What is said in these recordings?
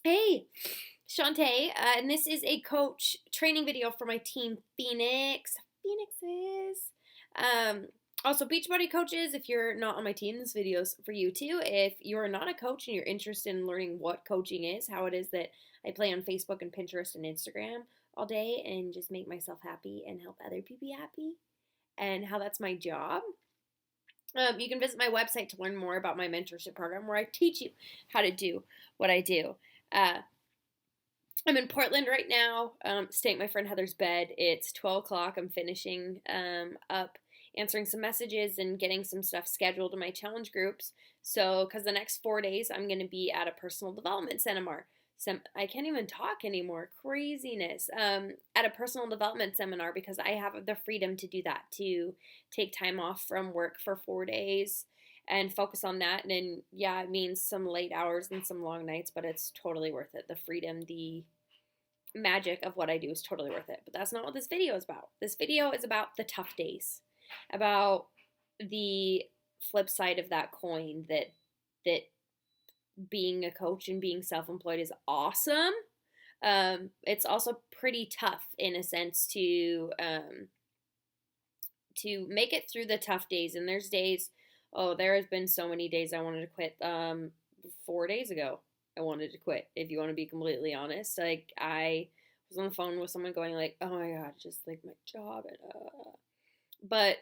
Hey, Shante, and this is a coach training video for my team Phoenixes. Um, Also, Beachbody Coaches, if you're not on my team, this video is for you too. If you're not a coach and you're interested in learning what coaching is, how it is that I play on Facebook and Pinterest and Instagram all day and just make myself happy and help other people happy, and how that's my job. You can visit my website to learn more about my mentorship program where I teach you how to do what I do. Uh, I'm in Portland right now, staying at my friend Heather's bed. It's 12 o'clock. I'm finishing up answering some messages and getting some stuff scheduled in my challenge groups. So, because the next 4 days, I'm going to be at a personal development seminar. I can't even talk anymore. Craziness. At a personal development seminar because I have the freedom to do that, to take time off from work for 4 days and focus on that. And yeah, it means some late hours and some long nights, but it's totally worth it. The freedom, the magic of what I do is totally worth it. But that's not what this video is about. This video is about the tough days, about the flip side of that coin, that being a coach and being self-employed is awesome. It's also pretty tough in a sense to make it through the tough days. And there's days, there has been so many days I wanted to quit. 4 days ago, I wanted to quit, if you want to be completely honest. Like, I was on the phone with someone going like, oh my God, just like my job. But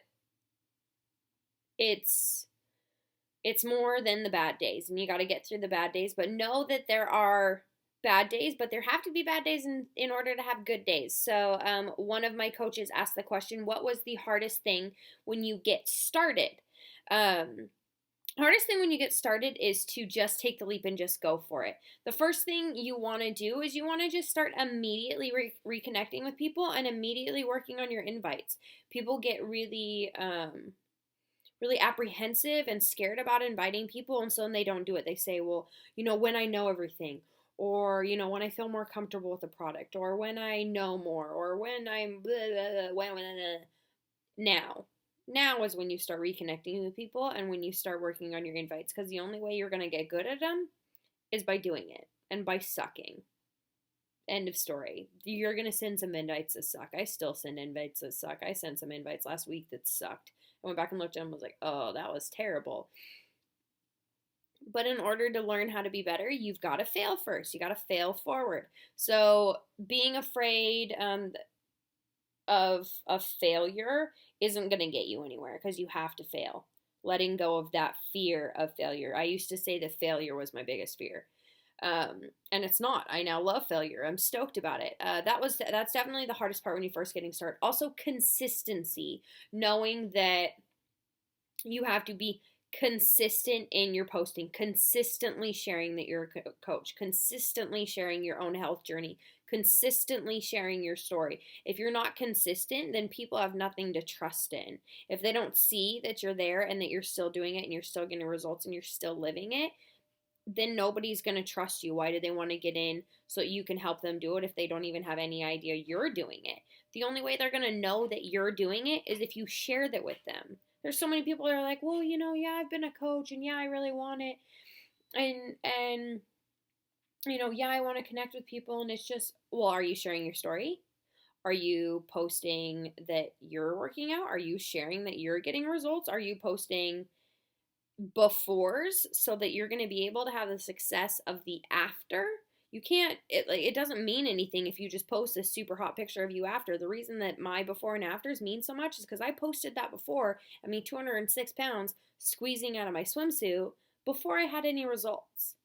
it's more than the bad days, and you got to get through the bad days. But know that there are bad days, but there have to be bad days in order to have good days. So one of my coaches asked the question, what was the hardest thing when you get started? Hardest thing when you get started is to just take the leap and just go for it. The first thing you want to do is you want to just start immediately reconnecting with people and immediately working on your invites. People get really really apprehensive and scared about inviting people, and so when they don't do it, they say, well, when I know everything, or when I feel more comfortable with the product, or when I know more, or when I'm blah, blah, blah, blah, blah. Now is when you start reconnecting with people and when you start working on your invites, because the only way you're going to get good at them is by doing it and by sucking. End of story. You're going to send some invites that suck. I still send invites that suck. I sent some invites last week that sucked. I went back and looked at them and was like, oh, that was terrible. But in order to learn how to be better, you've got to fail first. You got to fail forward. So being afraid of failure isn't going to get you anywhere, because you have to fail. Letting go of that fear of failure. I used to say that failure was my biggest fear. And it's not. I now love failure. I'm stoked about it. That's definitely the hardest part when you're first getting started. Also, consistency. Knowing that you have to be consistent in your posting, consistently sharing that you're a coach, consistently sharing your own health journey, consistently sharing your story. If you're not consistent, then people have nothing to trust in. If they don't see that you're there and that you're still doing it and you're still getting results and you're still living it, then nobody's going to trust you. Why do they want to get in so you can help them do it if they don't even have any idea you're doing it? The only way they're going to know that you're doing it is if you share that with them. There's so many people that are like, well, yeah, I've been a coach and yeah, I really want it. And yeah, I want to connect with people. And it's just, well, are you sharing your story? Are you posting that you're working out? Are you sharing that you're getting results? Are you posting befores so that you're going to be able to have the success of the after? You can't, it doesn't mean anything if you just post a super hot picture of you after. The reason that my before and afters mean so much is because I posted that before, 206 pounds squeezing out of my swimsuit before I had any results.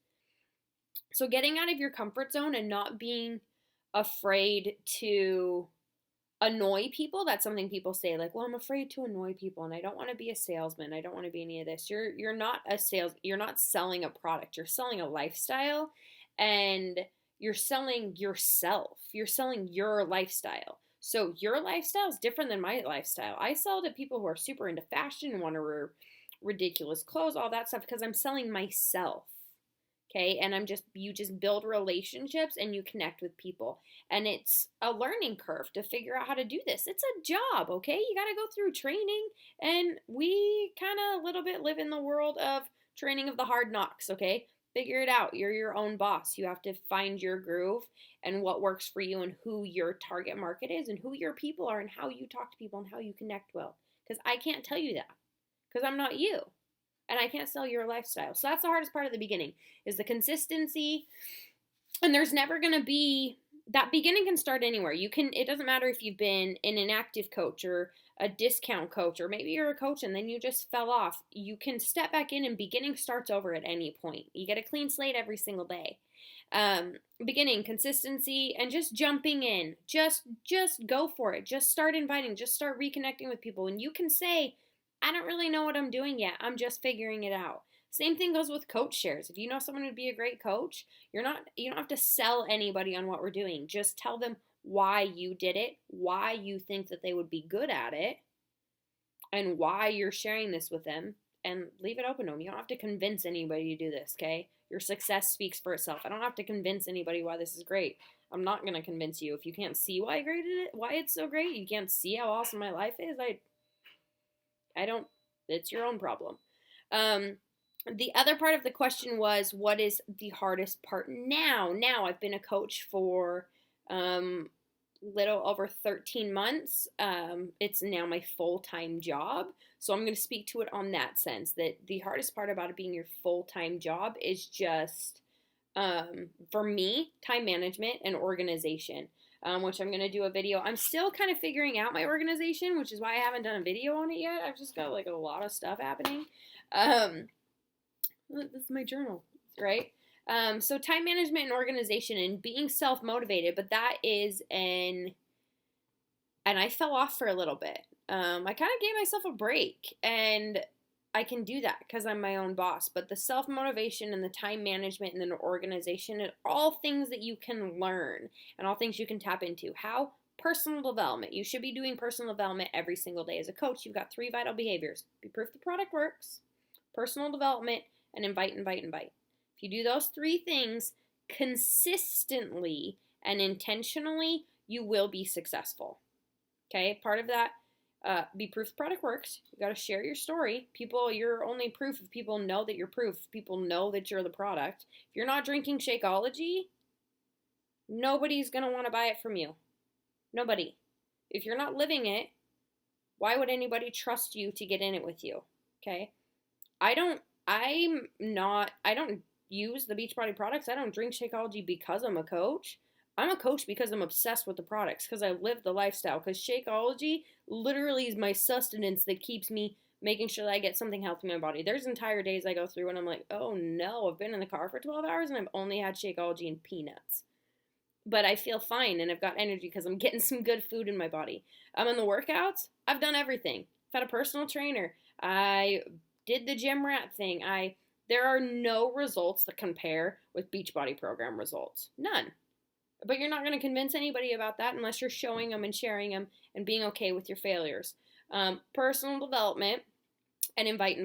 So getting out of your comfort zone and not being afraid to annoy people. That's something people say, like, well, I'm afraid to annoy people and I don't want to be a salesman. I don't want to be any of this. You're not you're not selling a product. You're selling a lifestyle, and you're selling yourself. You're selling your lifestyle. So your lifestyle is different than my lifestyle. I sell to people who are super into fashion and want to wear ridiculous clothes, all that stuff, because I'm selling myself. Okay, and you just build relationships and you connect with people. And it's a learning curve to figure out how to do this. It's a job, okay? You got to go through training, and we kind of a little bit live in the world of training of the hard knocks, okay? Figure it out. You're your own boss. You have to find your groove and what works for you and who your target market is and who your people are and how you talk to people and how you connect well. Because I can't tell you that because I'm not you and I can't sell your lifestyle. So that's the hardest part of the beginning is the consistency. And there's never going to be that beginning can start anywhere. It doesn't matter if you've been an inactive coach or a discount coach, or maybe you're a coach and then you just fell off. You can step back in and beginning starts over at any point. You get a clean slate every single day. Beginning, consistency, and just jumping in. Just go for it. Just start inviting. Just start reconnecting with people. And you can say, I don't really know what I'm doing yet. I'm just figuring it out. Same thing goes with coach shares. If you know someone would be a great coach, you don't have to sell anybody on what we're doing. Just tell them why you did it, why you think that they would be good at it, and why you're sharing this with them, and leave it open to them. You don't have to convince anybody to do this, okay? Your success speaks for itself. I don't have to convince anybody why this is great. I'm not going to convince you. If you can't see why it's so great, you can't see how awesome my life is, I don't, it's your own problem. The other part of the question was, what is the hardest part now? Now I've been a coach for little over 13 months. It's now my full-time job. So I'm going to speak to it on that sense, that the hardest part about it being your full-time job is just, for me, time management and organization, which I'm going to do a video. I'm still kind of figuring out my organization, which is why I haven't done a video on it yet. I've just got like a lot of stuff happening. This is my journal, right? So time management and organization and being self-motivated, but that is and I fell off for a little bit. I kind of gave myself a break, and I can do that because I'm my own boss. But the self-motivation and the time management and the organization are all things that you can learn and all things you can tap into. How? Personal development. You should be doing personal development every single day. As a coach, you've got 3 vital behaviors. Be proof the product works, personal development, and invite. If you do those 3 things consistently and intentionally, you will be successful. Okay, part of that, be proof the product works. You got to share your story. You're only proof if people know that you're proof. If people know that you're the product. If you're not drinking Shakeology, nobody's going to want to buy it from you. Nobody. If you're not living it, why would anybody trust you to get in it with you? Okay, I don't use the Beachbody products. I don't drink Shakeology because I'm a coach. I'm a coach because I'm obsessed with the products, because I live the lifestyle, because Shakeology literally is my sustenance that keeps me making sure that I get something healthy in my body. There's entire days I go through and I'm like, oh no, I've been in the car for 12 hours and I've only had Shakeology and peanuts. But I feel fine and I've got energy because I'm getting some good food in my body. I'm in the workouts. I've done everything. I've had a personal trainer. I did the gym rat thing. There are no results that compare with Beachbody Program results. None. But you're not going to convince anybody about that unless you're showing them and sharing them and being okay with your failures. Personal development and invite.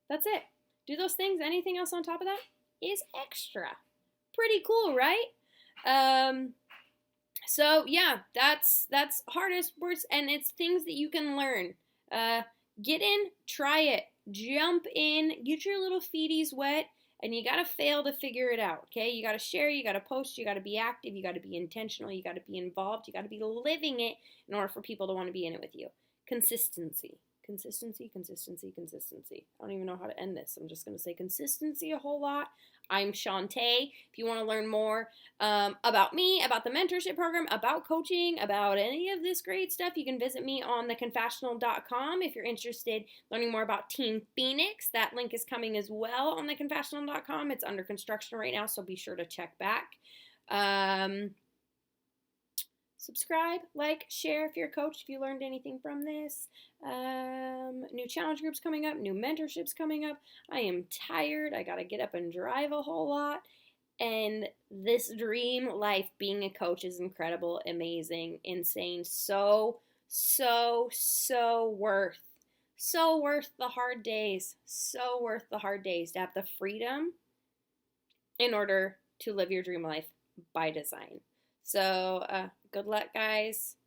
That's it. Do those things. Anything else on top of that is extra. Pretty cool, right? So yeah, that's hardest words, and it's things that you can learn. Get in, try it, jump in, get your little feeties wet, and you gotta fail to figure it out, okay? You gotta share, you gotta post, you gotta be active, you gotta be intentional, you gotta be involved, you gotta be living it in order for people to want to be in it with you. Consistency. Consistency. I don't even know how to end this. I'm just going to say consistency a whole lot. I'm Shante. If you want to learn more about me, about the mentorship program, about coaching, about any of this great stuff, you can visit me on theconfessional.com. If you're interested in learning more about Team Phoenix, that link is coming as well on theconfessional.com. It's under construction right now, so be sure to check back. Subscribe, like, share if you're a coach, if you learned anything from this. New challenge groups coming up, new mentorships coming up. I am tired. I got to get up and drive a whole lot. And this dream life, being a coach, is incredible, amazing, insane, so worth. So worth the hard days. So worth the hard days to have the freedom in order to live your dream life by design. So, good luck, guys.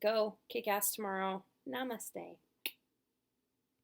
Go kick ass tomorrow. Namaste.